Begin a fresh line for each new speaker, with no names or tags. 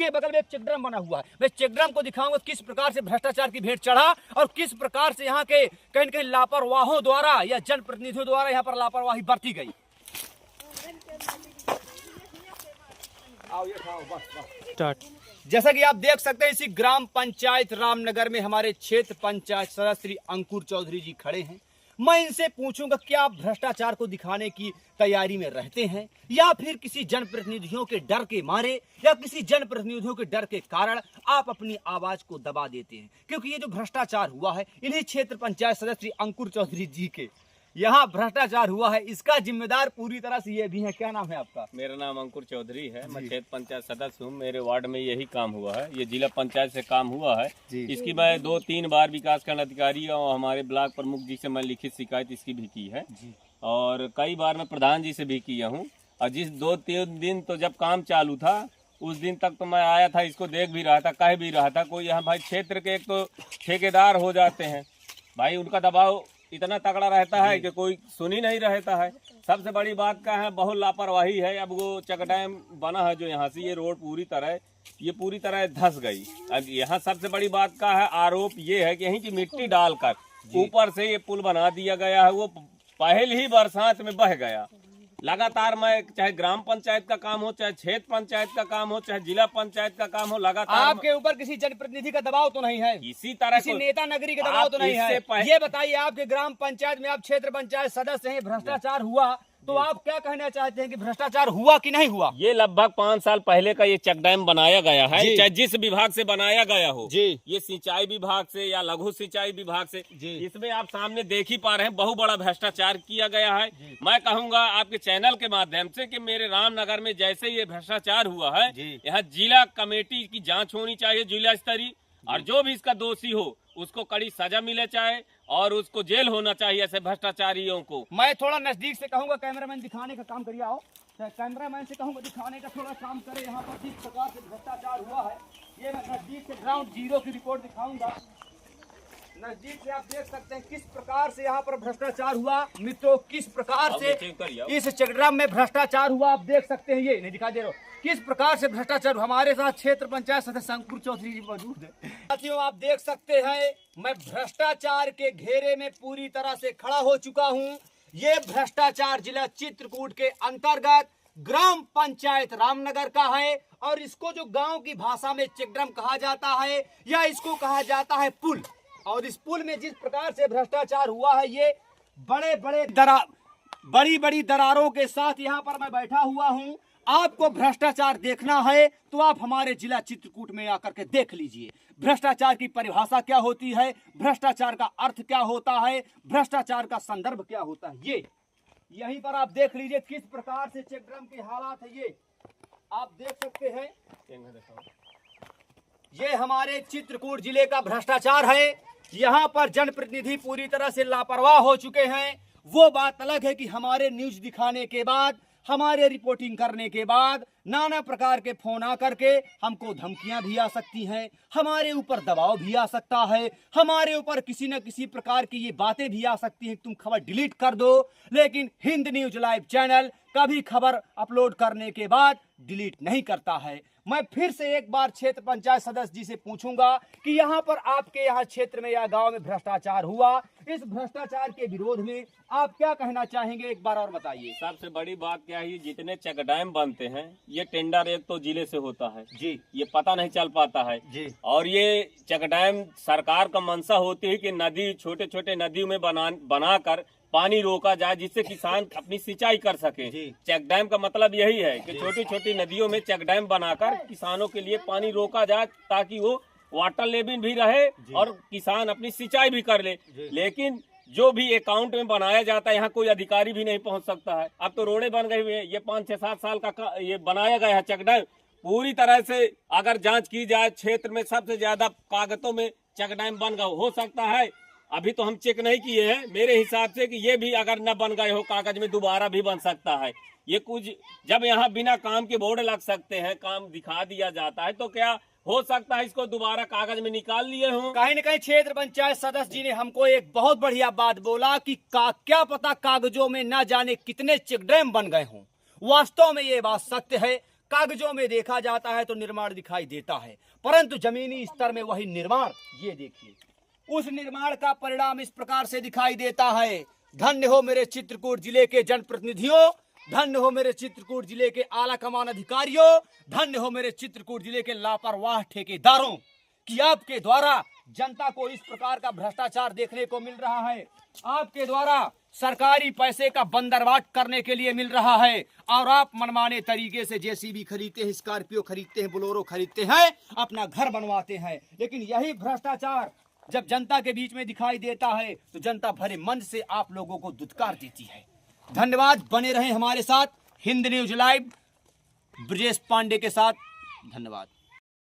उसके बगल में एक चेक डैम बना हुआ है। मैं चेक डैम को दिखाऊंगा किस प्रकार से भ्रष्टाचार की भेंट चढ़ा और किस प्रकार से यहाँ के कहीं कहीं लापरवाहों द्वारा या जनप्रतिनिधियों द्वारा यहाँ पर लापरवाही बरती गई। आओ ये खाओ, बस स्टार्ट। जैसा कि आप देख सकते हैं इसी ग्राम पंचायत रामनगर में हमारे क्षेत्र पंचायत सदस्य श्री अंकुर चौधरी जी खड़े हैं। मैं इनसे पूछूंगा क्या आप भ्रष्टाचार को दिखाने की तैयारी में रहते हैं या फिर किसी जनप्रतिनिधियों के डर के मारे या किसी जनप्रतिनिधियों के डर के कारण आप अपनी आवाज को दबा देते हैं। क्योंकि ये जो भ्रष्टाचार हुआ है इन्हीं क्षेत्र पंचायत सदस्य श्री अंकुर चौधरी जी के यहाँ भ्रष्टाचार हुआ है, इसका जिम्मेदार पूरी तरह से ये भी है। क्या नाम है आपका?
मेरा नाम अंकुर चौधरी है, मैं क्षेत्र पंचायत सदस्य हूँ। मेरे वार्ड में यही काम हुआ है, ये जिला पंचायत से काम हुआ है। इसकी मैं 2-3 बार विकासखंड अधिकारी और हमारे ब्लॉक प्रमुख जी से मैं लिखित शिकायत इसकी भी की है और कई बार मैं प्रधान जी से भी किया हूँ। और जिस 2-3 दिन तो जब काम चालू था उस दिन तक तो मैं आया था, इसको देख भी रहा था, कह भी रहा था। कोई यहाँ भाई क्षेत्र के एक तो ठेकेदार हो जाते हैं भाई, उनका दबाव इतना तगड़ा रहता है कि कोई सुन ही नहीं रहता है। सबसे बड़ी बात क्या है, बहुत लापरवाही है। अब वो चेक डैम बना है जो यहाँ से ये रोड पूरी तरह धंस गई। अब यहाँ सबसे बड़ी बात का है आरोप ये है कि यहीं की मिट्टी डालकर ऊपर से ये पुल बना दिया गया है, वो पहले ही बरसात में बह गया। लगातार मैं चाहे ग्राम पंचायत का काम हो, चाहे क्षेत्र पंचायत का काम हो, चाहे जिला पंचायत का काम हो, लगातार
आपके ऊपर किसी जनप्रतिनिधि का दबाव तो नहीं है?
इसी तरह
किसी नेता नगरी का दबाव तो नहीं है? ये बताइए, आपके ग्राम पंचायत में आप क्षेत्र पंचायत सदस्य हैं, भ्रष्टाचार हुआ तो आप क्या कहना चाहते हैं कि भ्रष्टाचार हुआ कि नहीं हुआ?
ये लगभग 5 साल पहले का ये चेक डैम बनाया गया है, चाहे जिस विभाग से बनाया गया हो जी, ये सिंचाई विभाग से या लघु सिंचाई विभाग से, इसमें आप सामने देख ही पा रहे हैं बहुत बड़ा भ्रष्टाचार किया गया है। मैं कहूंगा आपके चैनल के माध्यम से कि मेरे रामनगर में जैसे ये भ्रष्टाचार हुआ है, यहाँ जिला कमेटी की जाँच होनी चाहिए जिला स्तरीय, और जो भी इसका दोषी हो उसको कड़ी सजा मिले चाहे और उसको जेल होना चाहिए ऐसे भ्रष्टाचारियों को।
मैं थोड़ा नजदीक से कहूंगा, कैमरामैन दिखाने का काम करिए। आओ, कैमरामैन से कहूंगा दिखाने का थोड़ा काम करे। यहाँ पर जिस प्रकार से भ्रष्टाचार हुआ है ये मैं नजदीक से ग्राउंड जीरो की रिपोर्ट दिखाऊंगा। नजदीक से आप देख सकते हैं किस प्रकार से यहाँ पर भ्रष्टाचार हुआ। मित्रों, किस प्रकार से इस चेक डैम में भ्रष्टाचार हुआ आप देख सकते हैं। ये नहीं दिखा दे रहा किस प्रकार से भ्रष्टाचार। हमारे साथ क्षेत्र पंचायत सदस्य अंकुर चौधरी जी मौजूद है। साथियों, आप देख सकते हैं मैं भ्रष्टाचार के घेरे में पूरी तरह से खड़ा हो चुका हूँ। ये भ्रष्टाचार जिला चित्रकूट के अंतर्गत ग्राम पंचायत रामनगर का है और इसको जो गांव की भाषा में चेक डैम कहा जाता है या इसको कहा जाता है पुल। और इस पुल में जिस प्रकार से भ्रष्टाचार हुआ है ये बड़ी बड़ी दरारों के साथ यहाँ पर मैं बैठा हुआ हूँ। आपको भ्रष्टाचार देखना है तो आप हमारे जिला चित्रकूट में आकर के देख लीजिए भ्रष्टाचार की परिभाषा क्या होती है, भ्रष्टाचार का अर्थ क्या होता है, भ्रष्टाचार का संदर्भ क्या होता है। ये यहीं पर आप देख लीजिए किस प्रकार से चेक डैम के हालात है। ये आप देख सकते हैं, ये हमारे चित्रकूट जिले का भ्रष्टाचार है। यहाँ पर जनप्रतिनिधि पूरी तरह से लापरवाह हो चुके हैं। वो बात अलग है कि हमारे न्यूज दिखाने के बाद, हमारे रिपोर्टिंग करने के बाद नाना प्रकार के फोन आकर के हमको धमकियां भी आ सकती हैं, हमारे ऊपर दबाव भी आ सकता है, हमारे ऊपर किसी न किसी प्रकार की ये बातें भी आ सकती हैं तुम खबर डिलीट कर दो। लेकिन हिंद न्यूज लाइव चैनल कभी खबर अपलोड करने के बाद डिलीट नहीं करता है। मैं फिर से एक बार क्षेत्र पंचायत सदस्य जी से पूछूंगा कि यहाँ पर आपके यहाँ क्षेत्र में या गांव में भ्रष्टाचार हुआ, इस भ्रष्टाचार के विरोध में आप क्या कहना चाहेंगे, एक बार और बताइए।
सबसे बड़ी बात क्या है, जितने चेक डैम बनते हैं ये टेंडर एक तो जिले से होता है जी, ये पता नहीं चल पाता है जी। और ये चेक डैम सरकार का मंशा होती है कि नदी, छोटे छोटे नदियों में बनाकर पानी रोका जाए जिससे किसान अपनी सिंचाई कर सके। चेक डैम का मतलब यही है कि छोटी छोटी नदियों में चेक डैम बनाकर किसानों के लिए पानी रोका जाए ताकि वो वाटर लेवल भी रहे और किसान अपनी सिंचाई भी कर ले। लेकिन जो भी अकाउंट में बनाया जाता है यहाँ कोई अधिकारी भी नहीं पहुँच सकता है। अब तो रोडे बन गई हुई है, ये 5-6-7 साल का ये बनाया गया है चेक डैम। पूरी तरह से अगर जाँच की जाए क्षेत्र में सबसे ज्यादा कागजों में चेक डैम बन गया हो सकता है। अभी तो हम चेक नहीं किए हैं, मेरे हिसाब से कि ये भी अगर न बन गए हो कागज में दोबारा भी बन सकता है। ये कुछ जब यहाँ बिना काम के बोर्ड लग सकते हैं, काम दिखा दिया जाता है, तो क्या हो सकता है इसको दोबारा कागज में निकाल लिए हों।
कहीं न कहीं क्षेत्र पंचायत सदस्य जी ने हमको एक बहुत बढ़िया बात बोला कि क्या पता कागजों में न जाने कितने चेक डैम बन गए हों। वास्तव में ये बात सत्य है, कागजों में देखा जाता है तो निर्माण दिखाई देता है, परंतु जमीनी स्तर में वही निर्माण, ये देखिए उस निर्माण का परिणाम इस प्रकार से दिखाई देता है। धन्य हो मेरे चित्रकूट जिले के जनप्रतिनिधियों, धन्य हो मेरे चित्रकूट जिले के आला कमान अधिकारियों, धन्य हो मेरे चित्रकूट जिले के लापरवाह ठेकेदारों कि आपके द्वारा जनता को इस प्रकार का भ्रष्टाचार देखने को मिल रहा है। आपके द्वारा सरकारी पैसे का बंदरवाट करने के लिए मिल रहा है और आप मनमाने तरीके से जेसीबी खरीदते हैं, स्कॉर्पियो खरीदते हैं, बोलेरो खरीदते हैं, अपना घर बनवाते हैं। लेकिन यही भ्रष्टाचार जब जनता के बीच में दिखाई देता है तो जनता भरे मन से आप लोगों को दुत्कार देती है। धन्यवाद, बने रहें हमारे साथ हिंद न्यूज लाइव ब्रजेश पांडे के साथ। धन्यवाद।